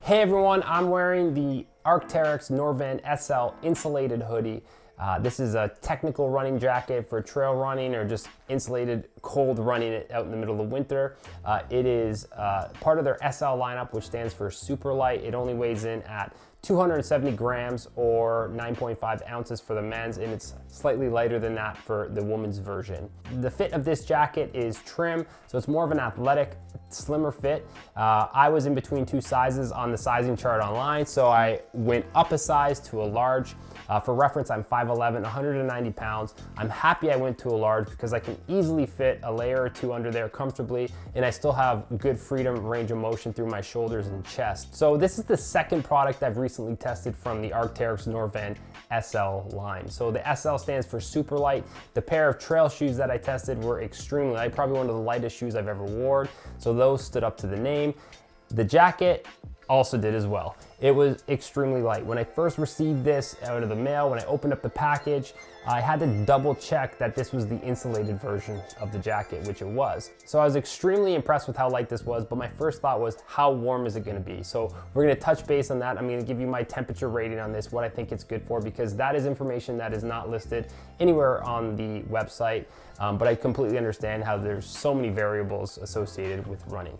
Hey everyone, I'm wearing the Arc'teryx Norvan SL Insulated Hoodie. This is a technical running jacket for trail running or just insulated cold running out in the middle of winter. It is part of their SL lineup, which stands for super light. It only weighs in at 270 grams or 9.5 ounces for the men's, and it's slightly lighter than that for the women's version. The fit of this jacket is trim, so it's more of an athletic, slimmer fit. I was in between two sizes on the sizing chart online, so I went up a size to a large. For reference, I'm 5'11", 190 pounds. I'm happy I went to a large because I can easily fit a layer or two under there comfortably, and I still have good freedom, range of motion through my shoulders and chest. So this is the second product I've recently tested from the Arc'teryx Norvan SL line. So the SL stands for super light. The pair of trail shoes that I tested were extremely light, probably one of the lightest shoes I've ever worn. So those stood up to the name. The jacket also did as well. It was extremely light. When I first received this out of the mail, when I opened up the package, I had to double check that this was the insulated version of the jacket, which it was. So I was extremely impressed with how light this was, but my first thought was, how warm is it gonna be? So we're gonna touch base on that. I'm gonna give you my temperature rating on this, what I think it's good for, because that is information that is not listed anywhere on the website, but I completely understand how there's so many variables associated with running.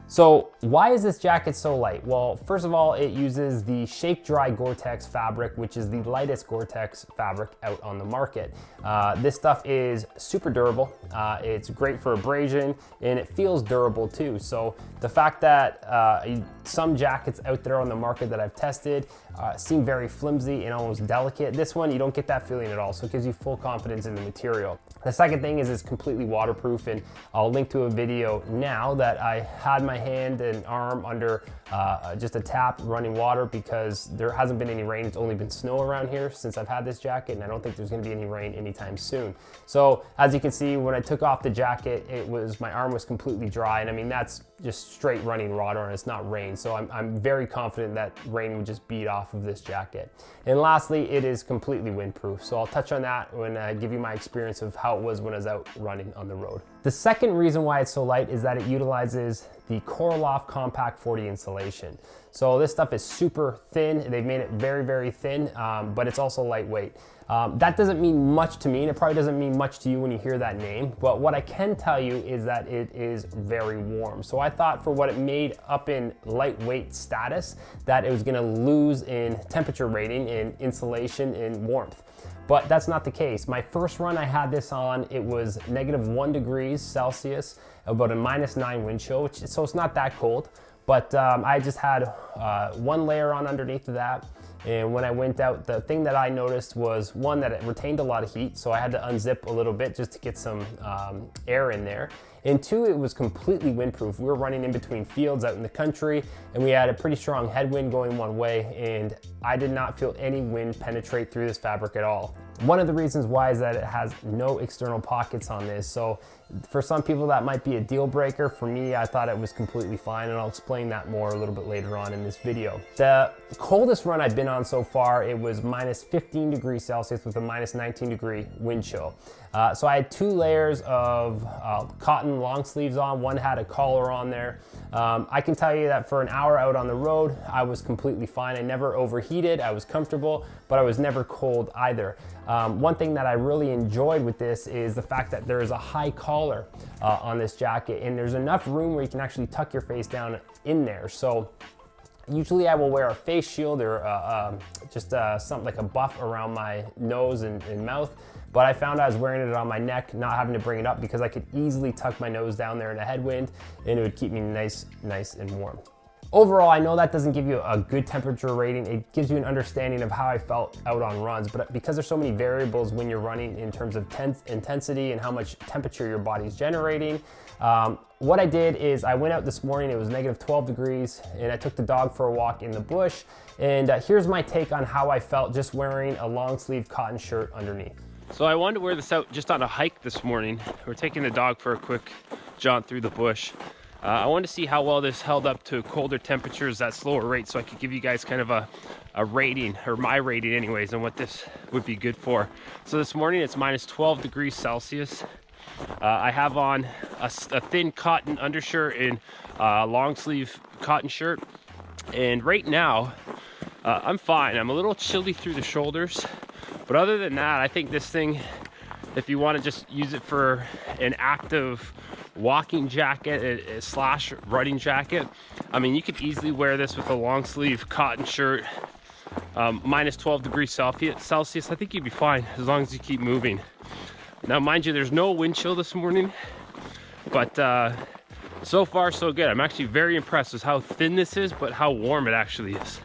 So why is this jacket so light? Well, first of all, it uses the Shake Dry Gore-Tex fabric, which is the lightest Gore-Tex fabric out on the market. This stuff is super durable. It's great for abrasion, and it feels durable too. So the fact that some jackets out there on the market that I've tested seem very flimsy and almost delicate. This one, you don't get that feeling at all, so it gives you full confidence in the material. The second thing is it's completely waterproof, and I'll link to a video now that I had my hand and arm under just a tap running water because there hasn't been any rain. It's only been snow around here since I've had this jacket, and I don't think there's gonna be any rain anytime soon. So as you can see, when I took off the jacket, my arm was completely dry, and I mean, that's just straight running water and it's not rain. So I'm very confident that rain would just beat off of this jacket. And lastly, it is completely windproof. So I'll touch on that when I give you my experience of how it was when I was out running on the road. The second reason why it's so light is that it utilizes the coreloft Compact 40 insulation. So this stuff is super thin. They've made it very, very thin, but it's also lightweight. That doesn't mean much to me, and it probably doesn't mean much to you when you hear that name, but what I can tell you is that it is very warm. So I thought for what it made up in lightweight status, that it was gonna lose in temperature rating, in insulation, in warmth. But that's not the case. My first run I had this on, it was -1 degrees Celsius, about a -9 wind chill, so it's not that cold. But I just had one layer on underneath of that. And when I went out, the thing that I noticed was, one, that it retained a lot of heat, so I had to unzip a little bit just to get some air in there. And two, it was completely windproof. We were running in between fields out in the country, and we had a pretty strong headwind going one way, and I did not feel any wind penetrate through this fabric at all. One of the reasons why is that it has no external pockets on this. So for some people that might be a deal breaker. For me, I thought it was completely fine, and I'll explain that more a little bit later on in this video. The coldest run I've been on so far, it was -15 degrees Celsius with a -19 degree wind chill. So I had two layers of cotton long sleeves on. One had a collar on there. I can tell you that for an hour out on the road, I was completely fine. I never overheated, I was comfortable, but I was never cold either. One thing that I really enjoyed with this is the fact that there is a high collar on this jacket, and there's enough room where you can actually tuck your face down in there. So usually I will wear a face shield or just something like a buff around my nose and mouth, but I found I was wearing it on my neck, not having to bring it up, because I could easily tuck my nose down there in a headwind, and it would keep me nice and warm. Overall, I know that doesn't give you a good temperature rating. It gives you an understanding of how I felt out on runs, but because there's so many variables when you're running in terms of intensity and how much temperature your body's generating, what I did is I went out this morning, it was -12 degrees, and I took the dog for a walk in the bush, and here's my take on how I felt just wearing a long sleeve cotton shirt underneath. So I wanted to wear this out just on a hike this morning. We're taking the dog for a quick jaunt through the bush. I wanted to see how well this held up to colder temperatures at slower rates, so I could give you guys kind of a rating, or my rating anyways, and what this would be good for. So this morning it's -12 degrees Celsius. I have on a thin cotton undershirt and a long sleeve cotton shirt. And right now, I'm fine. I'm a little chilly through the shoulders, but other than that, I think this thing, if you want to just use it for an active walking jacket slash running jacket, I mean, you could easily wear this with a long sleeve cotton shirt, minus 12 degrees Celsius. I think you'd be fine as long as you keep moving. Now, mind you, there's no wind chill this morning, but so far so good. I'm actually very impressed with how thin this is, but how warm it actually is.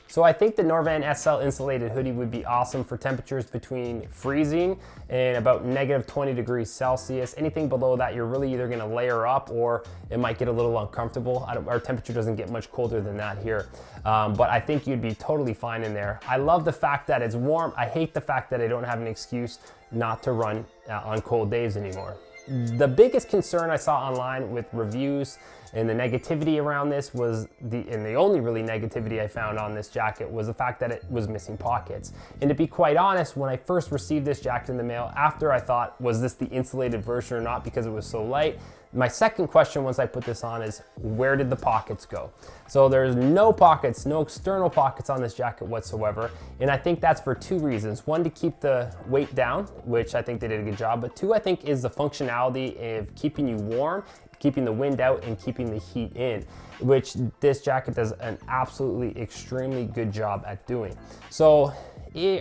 So I think the Norvan SL insulated hoodie would be awesome for temperatures between freezing and about negative 20 degrees Celsius. Anything below that, you're really either gonna layer up or it might get a little uncomfortable. Our temperature doesn't get much colder than that here. But I think you'd be totally fine in there. I love the fact that it's warm. I hate the fact that I don't have an excuse not to run on cold days anymore. The biggest concern I saw online with reviews and the negativity around this was the only really negativity I found on this jacket was the fact that it was missing pockets. And to be quite honest, when I first received this jacket in the mail, after I thought, was this the insulated version or not because it was so light? My second question once I put this on is, where did the pockets go? So there's no pockets, no external pockets on this jacket whatsoever. And I think that's for two reasons. One, to keep the weight down, which I think they did a good job. But two, I think is the functionality of keeping you warm, keeping the wind out and keeping the heat in, which this jacket does an absolutely extremely good job at doing. So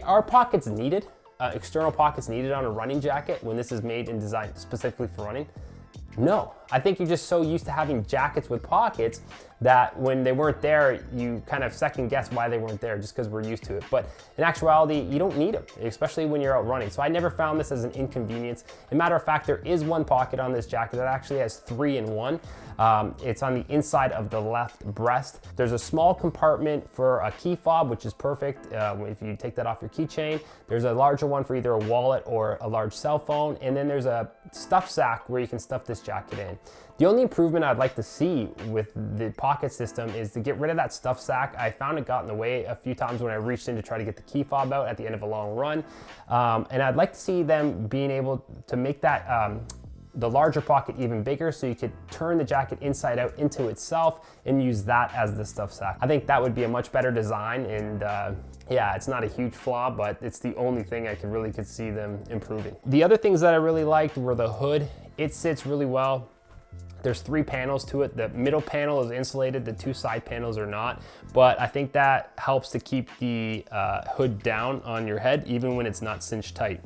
are pockets needed? External pockets needed on a running jacket when this is made and designed specifically for running? No, I think you're just so used to having jackets with pockets that when they weren't there, you kind of second guess why they weren't there just because we're used to it. But in actuality, you don't need them, especially when you're out running. So I never found this as an inconvenience. As a matter of fact, there is one pocket on this jacket that actually has 3 in 1. It's on the inside of the left breast. There's a small compartment for a key fob, which is perfect if you take that off your keychain. There's a larger one for either a wallet or a large cell phone. And then there's a stuff sack where you can stuff this jacket in. The only improvement I'd like to see with the pocket system is to get rid of that stuff sack. I found it got in the way a few times when I reached in to try to get the key fob out at the end of a long run. And I'd like to see them being able to make that the larger pocket even bigger so you could turn the jacket inside out into itself and use that as the stuff sack. I think that would be a much better design, and yeah, it's not a huge flaw, but it's the only thing I could see them improving. The other things that I really liked were the hood. It sits really well. There's 3 panels to it. The middle panel is insulated, the 2 side panels are not, but I think that helps to keep the hood down on your head even when it's not cinched tight.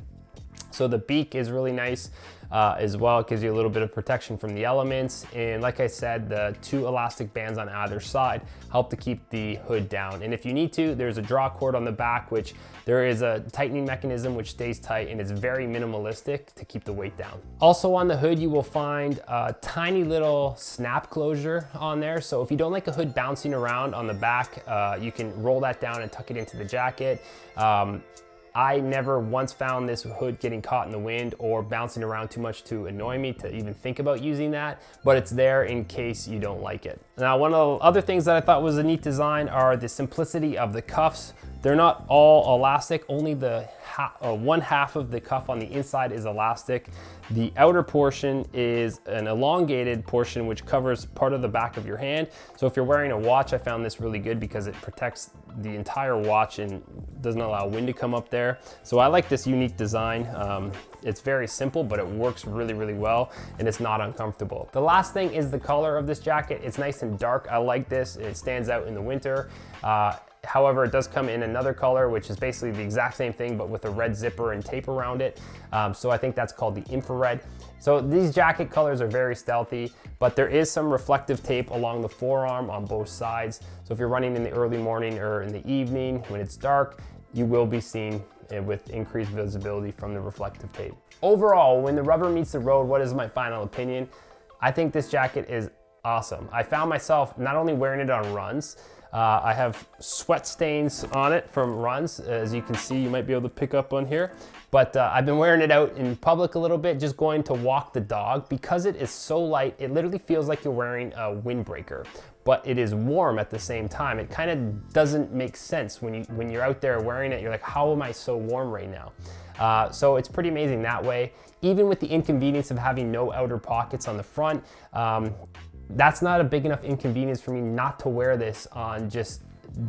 So the beak is really nice as well. It gives you a little bit of protection from the elements. And like I said, the 2 elastic bands on either side help to keep the hood down. And if you need to, there's a draw cord on the back, which there is a tightening mechanism which stays tight, and it's very minimalistic to keep the weight down. Also on the hood, you will find a tiny little snap closure on there. So if you don't like a hood bouncing around on the back, you can roll that down and tuck it into the jacket. I never once found this hood getting caught in the wind or bouncing around too much to annoy me to even think about using that, but it's there in case you don't like it. Now, one of the other things that I thought was a neat design are the simplicity of the cuffs. They're not all elastic, only the one half of the cuff on the inside is elastic. The outer portion is an elongated portion which covers part of the back of your hand. So if you're wearing a watch, I found this really good because it protects the entire watch and doesn't allow wind to come up there. So I like this unique design. It's very simple, but it works really, really well, and it's not uncomfortable. The last thing is the color of this jacket. It's nice and dark. I like this. It stands out in the winter. However, it does come in another color, which is basically the exact same thing, but with a red zipper and tape around it. So I think that's called the infrared. So these jacket colors are very stealthy, but there is some reflective tape along the forearm on both sides. So if you're running in the early morning or in the evening when it's dark, you will be seen with increased visibility from the reflective tape. Overall, when the rubber meets the road, what is my final opinion? I think this jacket is awesome. I found myself not only wearing it on runs, I have sweat stains on it from runs. As you can see, you might be able to pick up on here. But I've been wearing it out in public a little bit, just going to walk the dog. Because it is so light, it literally feels like you're wearing a windbreaker, but it is warm at the same time. It kind of doesn't make sense when you're out there wearing it. You're like, how am I so warm right now? So it's pretty amazing that way. Even with the inconvenience of having no outer pockets on the front, that's not a big enough inconvenience for me not to wear this on just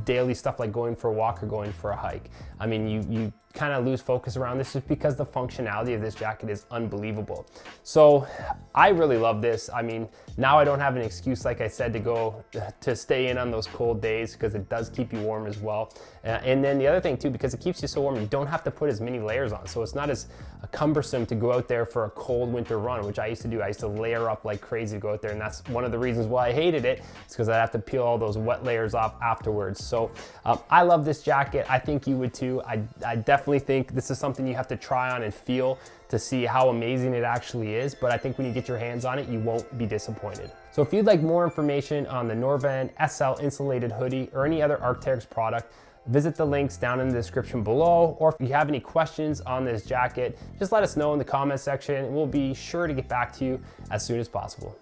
daily stuff like going for a walk or going for a hike. I mean, you kind of lose focus around this just because the functionality of this jacket is unbelievable. So I really love this. I mean, now I don't have an excuse, like I said, to stay in on those cold days, because it does keep you warm as well. And then the other thing too, because it keeps you so warm, you don't have to put as many layers on. So it's not as cumbersome to go out there for a cold winter run, which I used to do. I used to layer up like crazy to go out there, and that's one of the reasons why I hated it. It's because I'd have to peel all those wet layers off afterwards. So I love this jacket. I think you would too. I definitely think this is something you have to try on and feel to see how amazing it actually is, but I think when you get your hands on it, you won't be disappointed. So if you'd like more information on the Norvan SL Insulated Hoodie or any other Arc'teryx product, visit the links down in the description below, or if you have any questions on this jacket, just let us know in the comment section and we'll be sure to get back to you as soon as possible.